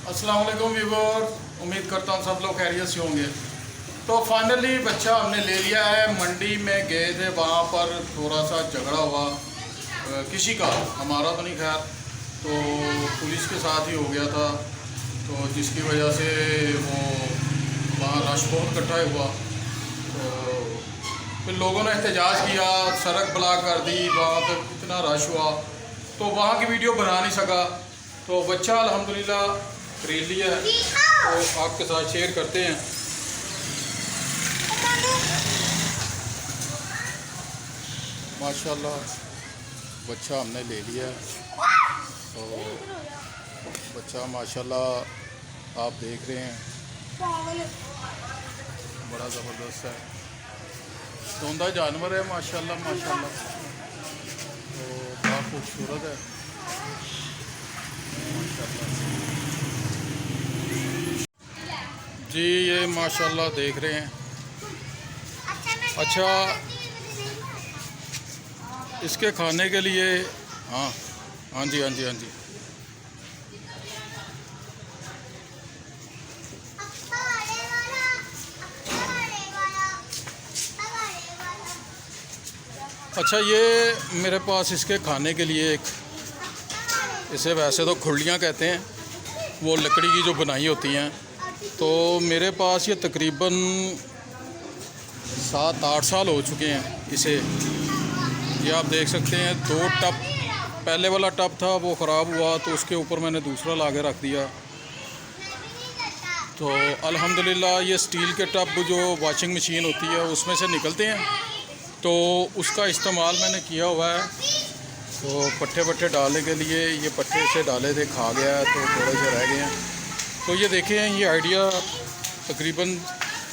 अस्सलाम वालेकुम व्यूअर, उम्मीद करता हूँ सब लोग खैरियत से होंगे। तो फाइनली बच्चा हमने ले लिया है। मंडी में गए थे, वहाँ पर थोड़ा सा झगड़ा हुआ किसी का, हमारा तो नहीं खैर, तो पुलिस के साथ ही हो गया था। तो जिसकी वजह से वो वहाँ रश बहुत इकट्ठा हुआ। तो फिर लोगों ने एहतजाज किया, सड़क ब्लॉक कर दी, वहाँ पर इतना रश हुआ तो वहाँ की वीडियो बना नहीं सका। तो बच्चा अल्हम्दुलिल्लाह खरीद लिया है, तो आपके साथ शेयर करते हैं। माशाल्लाह बच्चा हमने ले लिया है। तो बच्चा माशाल्लाह आप देख रहे हैं, बड़ा ज़बरदस्त है, धोंदा जानवर है माशाल्लाह माशाल्लाह। तो बड़ा खूबसूरत है माशाल्लाह जी। ये माशाल्लाह देख रहे हैं। अच्छा, इसके खाने के लिए हाँ हाँ जी हाँ जी हाँ जी। अच्छा, ये मेरे पास इसके खाने के लिए एक, इसे वैसे तो खुरलियाँ कहते हैं, वो लकड़ी की जो बनाई होती हैं। तो मेरे पास ये तकरीबन 7-8 साल हो चुके हैं इसे। ये आप देख सकते हैं, 2 टब, पहले वाला टब था वो ख़राब हुआ तो उसके ऊपर मैंने दूसरा ला के रख दिया। तो अल्हम्दुलिल्लाह ये स्टील के टब जो वॉशिंग मशीन होती है उसमें से निकलते हैं, तो उसका इस्तेमाल मैंने किया हुआ है। तो पट्टे वट्टे डालने के लिए ये पट्टे से डाले थे, खा गया है तो थोड़े से रह गए हैं। तो ये देखें, ये आइडिया तकरीबन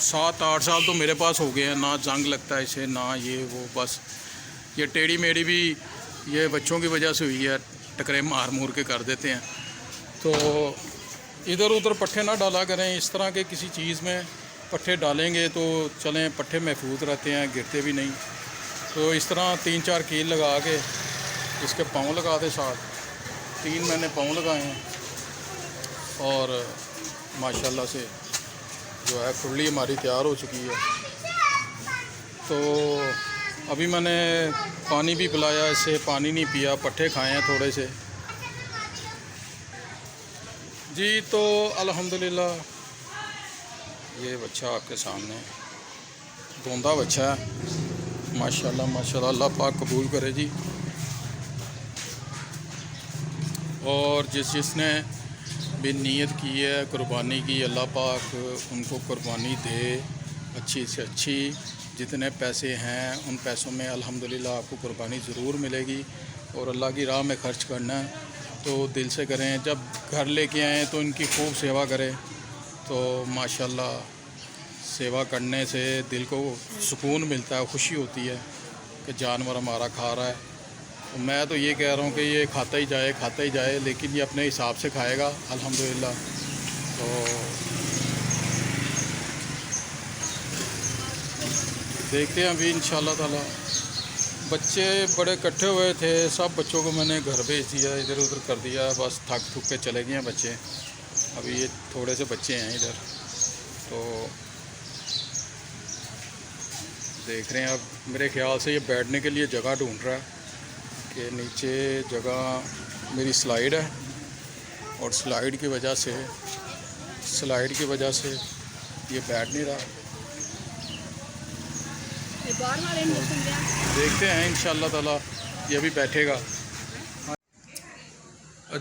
7-8 साल तो मेरे पास हो गए हैं, ना जंग लगता है इसे ना ये वो, बस ये टेढ़ी मेढ़ी भी ये बच्चों की वजह से हुई है, टकरे मार मूर के कर देते हैं। तो इधर उधर पट्टे ना डाला करें, इस तरह के किसी चीज़ में पट्टे डालेंगे तो चलें, पट्टे महफूज रहते हैं, गिरते भी नहीं। तो इस तरह 3-4 कील लगा के इसके पाँव लगा दे, साथ 3 मैंने पाँव लगाए हैं। और माशाल्लाह से जो है खुरली हमारी तैयार हो चुकी है। तो अभी मैंने पानी भी पिलाया इसे, पानी नहीं पिया, पट्टे खाए हैं थोड़े से जी। तो अल्हम्दुलिल्लाह ये बच्चा आपके सामने धोंदा बच्चा है माशाल्लाह माशाल्लाह, अल्लाह पाक कबूल करे जी। और जिसने भी नीयत की है कुर्बानी की, अल्लाह पाक उनको कुर्बानी दे अच्छी से अच्छी। जितने पैसे हैं उन पैसों में अल्हम्दुलिल्लाह आपको कुर्बानी ज़रूर मिलेगी। और अल्लाह की राह में ख़र्च करना है तो दिल से करें। जब घर लेके आएँ तो इनकी खूब सेवा करें। तो माशाल्लाह सेवा करने से दिल को सुकून मिलता है, खुशी होती है कि जानवर हमारा खा रहा है। तो मैं तो ये कह रहा हूँ कि ये खाता ही जाए, लेकिन ये अपने हिसाब से खाएगा अल्हम्दुलिल्लाह। तो देखते हैं अभी इंशाल्लाह ताला। बच्चे बड़े इकट्ठे हुए थे, सब बच्चों को मैंने घर भेज दिया, इधर उधर कर दिया, बस थक थुक के चले गए हैं बच्चे। अभी ये थोड़े से बच्चे हैं इधर, तो देख रहे हैं। अब मेरे ख्याल से ये बैठने के लिए जगह ढूंढ रहा है कि नीचे जगह मेरी स्लाइड है, और स्लाइड की वजह से ये बैठ नहीं रहा। देखते हैं इंशाल्लाह ताला ये भी बैठेगा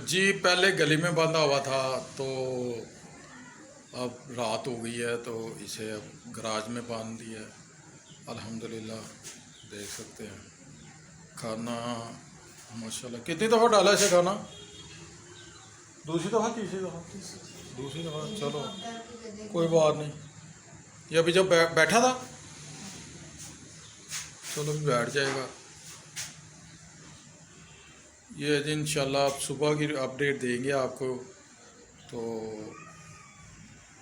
जी। पहले गली में बांधा हुआ था, तो अब रात हो गई है तो इसे अब गराज में बांध दिया है अल्हम्दुलिल्लाह। देख सकते हैं खाना माशाल्लाह। कितनी दफ़ा डाला इसे खाना? दूसरी दफ़ा दूसरी दफ़ा चलो कोई बात नहीं। ये अभी जब बैठा था, चलो भी बैठ जाएगा ये जी। इंशाल्लाह आप सुबह की अपडेट देंगे आपको। तो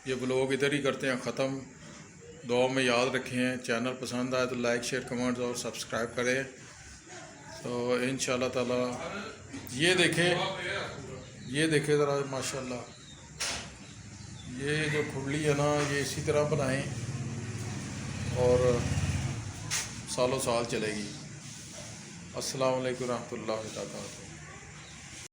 ये ब्लॉग इधर ही करते हैं ख़त्म। दुआ में याद रखें, चैनल पसंद आए तो लाइक शेयर कमेंट्स और सब्सक्राइब करें। तो इंशाल्लाह ताला ये देखें ज़रा माशाल्लाह। ये जो खुरली है ना, ये इसी तरह बनाएं और सालों साल चलेगी। अस्सलाम वालेकुम रहमतुल्लाहि व बरकातहू।